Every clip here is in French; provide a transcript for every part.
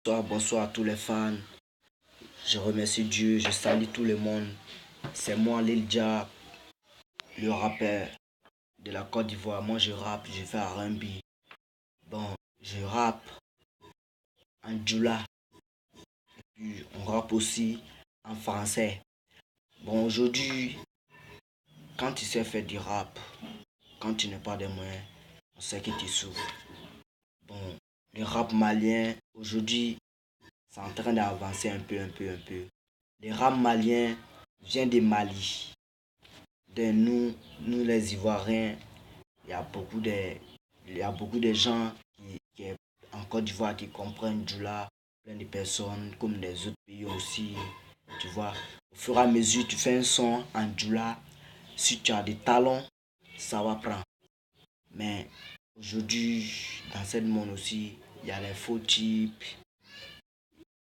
Bonsoir à tous les fans. Je remercie Dieu, je salue tout le monde. C'est moi, Lil Jah, le rappeur de la Côte d'Ivoire. Moi, je rappe, je fais R&B. Bon, je rappe en djoula. Puis on rappe aussi en français. Bon, aujourd'hui, quand tu sais faire du rap, quand tu n'as pas de moyens, on sait que tu souffres. Bon, le rap malien, aujourd'hui, c'est en train d'avancer un peu. Le rap malien vient de Mali. De nous les Ivoiriens, il y a beaucoup de, il y a beaucoup de gens qui en Côte d'Ivoire qui comprennent Djoula, plein de personnes comme les autres pays aussi. Tu vois, au fur et à mesure, tu fais un son en Djoula, si tu as des talents, ça va prendre. Mais aujourd'hui, dans ce monde aussi, il y a les faux types,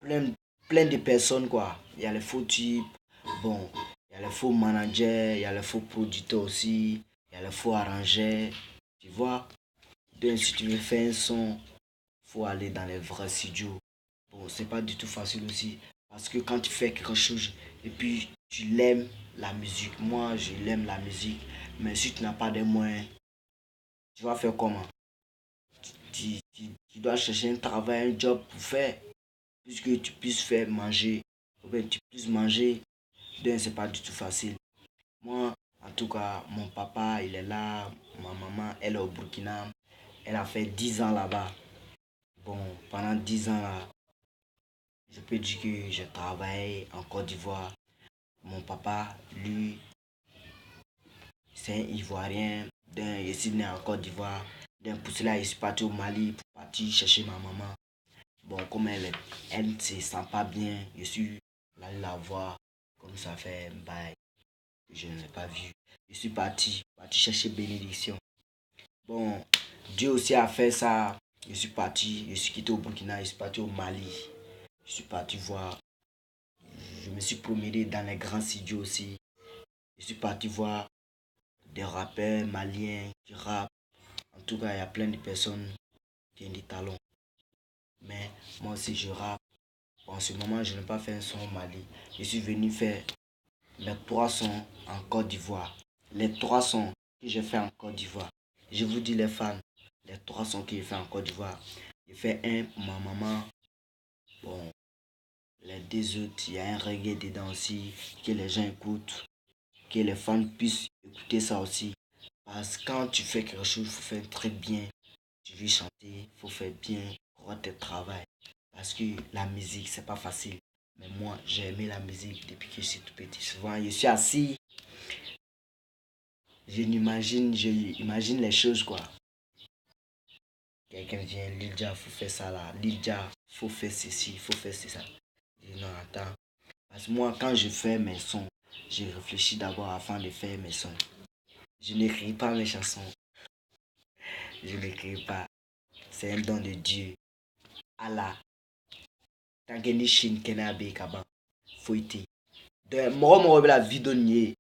plein, plein de personnes quoi. Il y a les faux types, bon, il y a les faux managers, il y a les faux producteurs aussi, il y a les faux arrangeurs. Tu vois, donc si tu veux faire un son, faut aller dans les vrais studios. Bon, c'est pas du tout facile aussi. Parce que quand tu fais quelque chose et puis tu l'aimes la musique, moi je l'aime la musique, mais si tu n'as pas de moyens, tu vas faire comment? Tu dois chercher un travail, un job pour faire, puisque tu puisses faire manger, ou bien tu puisses manger, donc c'est pas du tout facile. Moi, en tout cas, mon papa, il est là, ma maman, elle est au Burkina, elle a fait 10 ans là-bas. Bon, pendant 10 ans là, je peux dire que j'ai travaillé en Côte d'Ivoire. Mon papa, lui, c'est un Ivoirien, donc il est né en Côte d'Ivoire. Donc pour cela, il est parti au Mali pour partir chercher ma maman. Bon, comme elle ne se sent pas bien, je suis allé la voir, comme ça fait un bail que je ne l'ai pas vu. Je suis parti chercher bénédiction. Bon, Dieu aussi a fait ça. Je suis quitté au Burkina, je suis parti au Mali. Je suis parti voir, je me suis promené dans les grands studios aussi. Je suis parti voir des rappeurs maliens qui rappent. En tout cas, il y a plein de personnes qui ont des talents. Mais moi aussi, je rappe. En ce moment, je n'ai pas fait un son au Mali. Je suis venu faire les 3 sons en Côte d'Ivoire. Les 3 sons que j'ai fait en Côte d'Ivoire. Je vous dis les fans, les 3 sons que j'ai fait en Côte d'Ivoire. J'ai fait un pour ma maman. Bon, les deux autres, il y a un reggae dedans aussi que les gens écoutent. Que les fans puissent écouter ça aussi. Parce que quand tu fais quelque chose, il faut faire très bien. Tu veux chanter, il faut faire bien, tes travail. Parce que la musique, c'est pas facile. Mais moi, j'ai aimé la musique depuis que je suis tout petit. Souvent, je suis assis, j'imagine les choses quoi. Quelqu'un vient, Lil Jah, faut faire ça là. Lil Jah, faut faire ceci, faut faire ça. Je dis non, attends. Parce que moi, quand je fais mes sons, je réfléchis d'abord avant de faire mes sons. Je n'écris pas mes chansons. Je n'écris pas. C'est un don de Dieu. Allah. Tant que ni Chine, Kenabe, Kaba. Faut été. Donc, moi, la vidéo nier.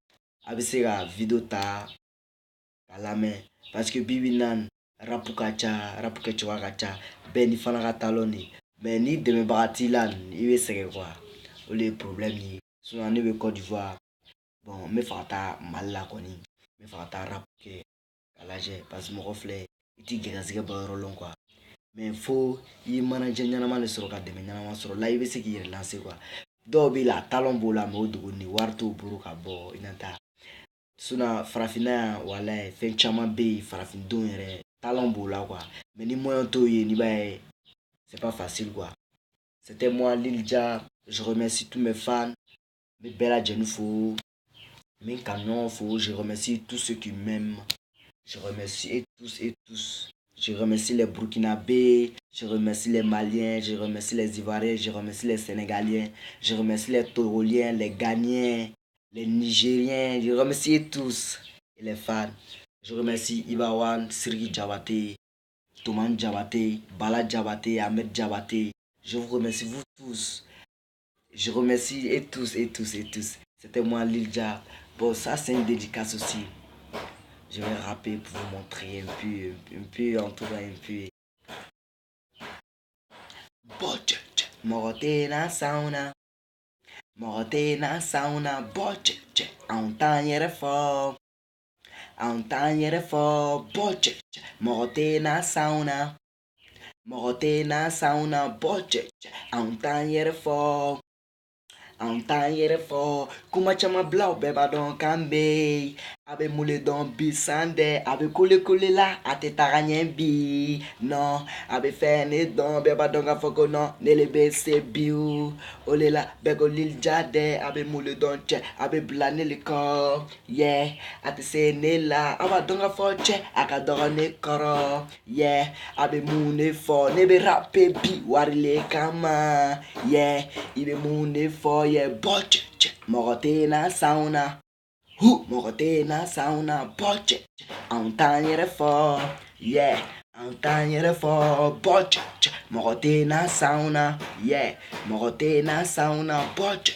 Avec la vidéo ta. La main. Parce que Bibi Nan. Rapuka Chawakacha. Ben, il faut la talonner. Mais ni de me battre là. Il va se quoi. Ou les problèmes. Sinon, on est au Côte d'Ivoire. Bon, mais faut ta mal là, quoi. Mais faut ta rap. Parce que mon reflet. Il dit que c'est un long quoi. Mais faut il manager ɲɛnama de sɔrɔ ka dɛmɛ ɲɛnama sɔrɔ la i bɛ se k'i yɛrɛ lance quoi dɔw bɛ la talon b'o la mais o dogoni wari t'o bolo ka bɔ i na ta farafinna yan wala ye fɛn caman bɛ yen farafindenw yɛrɛ talon b'o la quoi mais ni moyen t'o ye n'i b'a ye c'est pas facile quoi. C'était moi Lil Jah, je remercie tous mes fans, mes bɛɛ lajɛlen fo, mes canons fo, je remercie tous ceux qui m'aiment, je remercie et tous. Je remercie les Burkinabés, je remercie les Maliens, je remercie les Ivoiriens, je remercie les Sénégaliens, je remercie les Togoliens, les Ghanéens, les Nigériens, je remercie tous et les fans. Je remercie Ibawan, Siri Djabate, Toman Djabate, Bala Djabate, Ahmed Djabate. Je vous remercie vous tous. Je remercie et tous. C'était moi Lil Jah. Bon, ça c'est une dédicace aussi. Je vais rapper pour vous montrer un peu, en tout cas un peu. Budget. Morotena sauna. Morotena sauna. Boche. Antagnere fort. Antagnere fort. Boche. Morotena sauna. Morotena sauna. Boche. Antagnere fort. Antagnere fort. Kuma chama blau beba don kambe. Abe moule don bisande. Abe koule la ate taranyen non. Abe fene don beba don gafoko non. Nele be se biu. Ole la bego lil jade. Abe moule don che. Abe bla nele ko. Yeah. Ate se ne la. Aba don gafoche. Akadoro ne koro. Yeah. Abe moune fo. Nebe rappe bi. Warile kama. Yeah. Ibe moune fo. Yeah. Boche. Morotena sauna. Morotena sauna. Boche. Antagnere fort. Yeah. Antagnere fort. Boche. Morotena sauna. Yeah. Morotena sauna. Boche.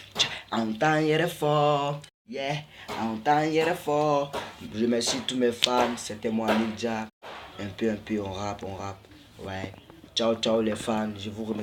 Antagnere fort. Yeah. Antagnere fort. Je remercie tous mes fans. C'était moi, Ninja. Un peu, on rappe. Ouais. Ciao, ciao les fans. Je vous remercie.